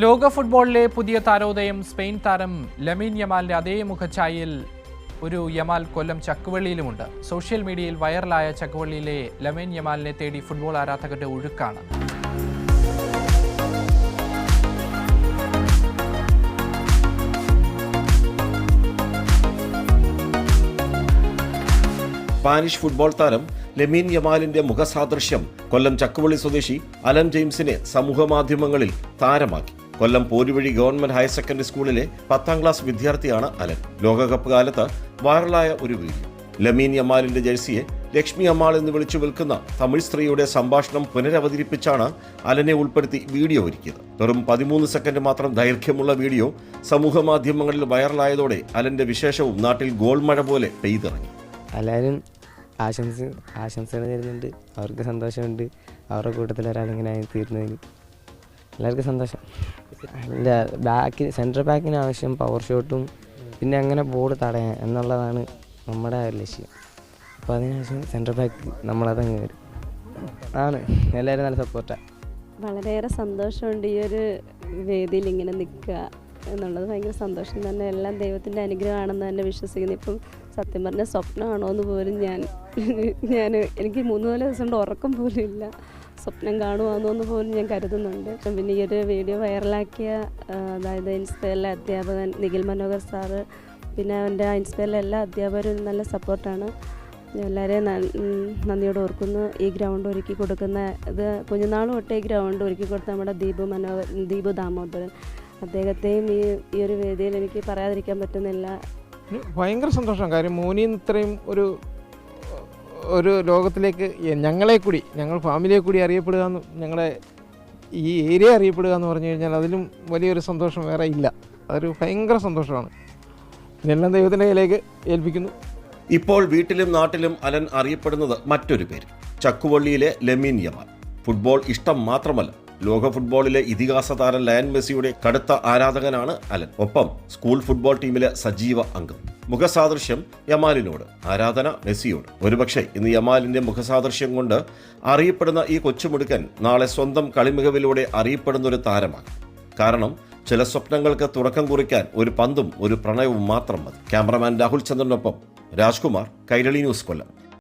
ലോക ഫുട്ബോളിലെ പുതിയ താരോദയം സ്പെയിൻ താരം ലമീൻ യമാലിന്റെ അതേ മുഖഛായയിൽ ഒരു യമാൽ കൊല്ലം ചക്കുവള്ളിയിലുമുണ്ട്. സോഷ്യൽ മീഡിയയിൽ വൈറലായ ചക്കുവള്ളിയിലെ ലമീൻ യമാലിനെ തേടി ഫുട്ബോൾ ആരാധകരുടെ ഒഴുക്കാണ്. സ്പാനിഷ് ഫുട്ബോൾ താരം ലമീൻ യമാലിന്റെ മുഖസാദൃശ്യം കൊല്ലം ചക്കുവള്ളി സ്വദേശി അലൻ ജെയിംസിനെ സമൂഹമാധ്യമങ്ങളിൽ താരമാക്കി. കൊല്ലം പോരുവഴി ഗവൺമെന്റ് ഹയർ സെക്കൻഡറി സ്കൂളിലെ 10ാം ക്ലാസ് വിദ്യാർത്ഥിയാണ് അലൻ. ലോകകപ്പ് കാലത്ത് വൈറലായ ഒരു വീഡിയോ. ലമീൻ യമാലിന്റെ ജേഴ്സിയെ ലക്ഷ്മി അമ്മാൾ എന്ന് വിളിച്ചു വിൽക്കുന്ന തമിഴ് സ്ത്രീയുടെ സംഭാഷണം പുനരവതരിപ്പിച്ചാണ് അലനെ ഉൾപ്പെടുത്തി വീഡിയോ ഒരുക്കിയത്. വെറും 13 സെക്കൻഡ് മാത്രം ദൈർഘ്യമുള്ള വീഡിയോ സമൂഹമാധ്യമങ്ങളിൽ വൈറലായതോടെ അലന്റെ വിശേഷവും നാട്ടിൽ ഗോൾ മഴ പോലെ പെയ്തിറങ്ങി. എല്ലാവരും ആശംസകൾ തരുന്നുണ്ട്. അവർക്ക് സന്തോഷമുണ്ട്. അവരുടെ കൂട്ടത്തിൽ ഒരാളിങ്ങനെ ആയി തീർന്നതിന് എല്ലാവർക്കും സന്തോഷം. സെൻട്രൽ ബാക്കിന് ആവശ്യം പവർ ഷോട്ടും പിന്നെ അങ്ങനെ ബോൾ തടയാൻ എന്നുള്ളതാണ് നമ്മുടെ ലക്ഷ്യം. അപ്പോൾ അതിനാവശ്യം സെൻട്രൽ ബാക്ക് നമ്മളതങ്ങ് വരും ആണ്. എല്ലാവരും നല്ല സപ്പോർട്ടാണ്. വളരെയേറെ സന്തോഷമുണ്ട് ഈ ഒരു വേദിയിൽ ഇങ്ങനെ നിൽക്കുക എന്നുള്ളത്. ഭയങ്കര സന്തോഷം തന്നെ. എല്ലാം ദൈവത്തിൻ്റെ അനുഗ്രഹമാണെന്ന് തന്നെ വിശ്വസിക്കുന്നു. ഇപ്പം സത്യം പറഞ്ഞാൽ സ്വപ്നമാണോ എന്ന് പോലും ഞാൻ എനിക്ക് 3-4 ദിവസം കൊണ്ട് ഉറക്കം പോലും ഇല്ല. സ്വപ്നം കാണുവാന്നോ എന്ന് പോലും ഞാൻ കരുതുന്നുണ്ട്. പിന്നെ ഈ ഒരു വീഡിയോ വൈറലാക്കിയ അതായത് ഇൻസ്പയറിലെ അധ്യാപകൻ നിഖിൽ മനോഹർ സാറ്, പിന്നെ എൻ്റെ ഇൻസ്പയറിലെ എല്ലാ അധ്യാപകരും നല്ല സപ്പോർട്ടാണ്. എല്ലാവരെയും നന്ദിയോട് ഓർക്കുന്നു. ഈ ഗ്രൗണ്ട് ഒരുക്കി കൊടുക്കുന്ന ഇത് കുഞ്ഞുനാൾ തൊട്ടേ ഈ ഗ്രൗണ്ട് ഒരുക്കി കൊടുത്ത നമ്മുടെ ദീപു ദാമോദരൻ, അദ്ദേഹത്തെയും ഈ ഒരു വേദിയിൽ എനിക്ക് പറയാതിരിക്കാൻ പറ്റുന്നില്ല. ഭയങ്കര സന്തോഷം. കാര്യം മോനിന്ന് ഇത്രയും ഒരു ലോകത്തിലേക്ക് ഞങ്ങൾ ഫാമിലിയെ കൂടി അറിയപ്പെടുക എന്ന്, ഞങ്ങളുടെ ഈ ഏരിയ അറിയപ്പെടുക എന്ന് പറഞ്ഞു കഴിഞ്ഞാൽ അതിലും വലിയൊരു സന്തോഷം വേറെ ഇല്ല. അതൊരു ഭയങ്കര സന്തോഷമാണ്. ഇതെല്ലാം ദൈവത്തിൻ്റെ കയ്യിലേക്ക് ഏൽപ്പിക്കുന്നു. ഇപ്പോൾ വീട്ടിലും നാട്ടിലും അലൻ അറിയപ്പെടുന്നത് മറ്റൊരു പേര്, ചക്കുവള്ളിയിലെ ലമീൻ യമാൽ. ഫുട്ബോൾ ഇഷ്ടം മാത്രമല്ല, ലോക ഫുട്ബോളിലെ ഇതിഹാസ താരം ലയൺ മെസ്സിയുടെ കടുത്ത ആരാധകനാണ് അലൻ. ഒപ്പം സ്കൂൾ ഫുട്ബോൾ ടീമിലെ സജീവ അംഗം. മുഖസാദൃശ്യം യമാലിനോട്, ആരാധന മെസ്സിയോട്. ഒരുപക്ഷെ ഇന്ന് യമാലിന്റെ മുഖസാദൃശ്യം കൊണ്ട് അറിയപ്പെടുന്ന ഈ കൊച്ചുമിടുക്കൻ നാളെ സ്വന്തം കളിമികവിലൂടെ അറിയപ്പെടുന്ന ഒരു താരമാണ്. കാരണം ചില സ്വപ്നങ്ങൾക്ക് തുടക്കം കുറിക്കാൻ ഒരു പന്തും ഒരു പ്രണയവും മാത്രം മതി. ക്യാമറമാൻ രാഹുൽ ചന്ദ്രനൊപ്പം രാജ്കുമാർ, കൈരളി ന്യൂസ്, കൊല്ലം.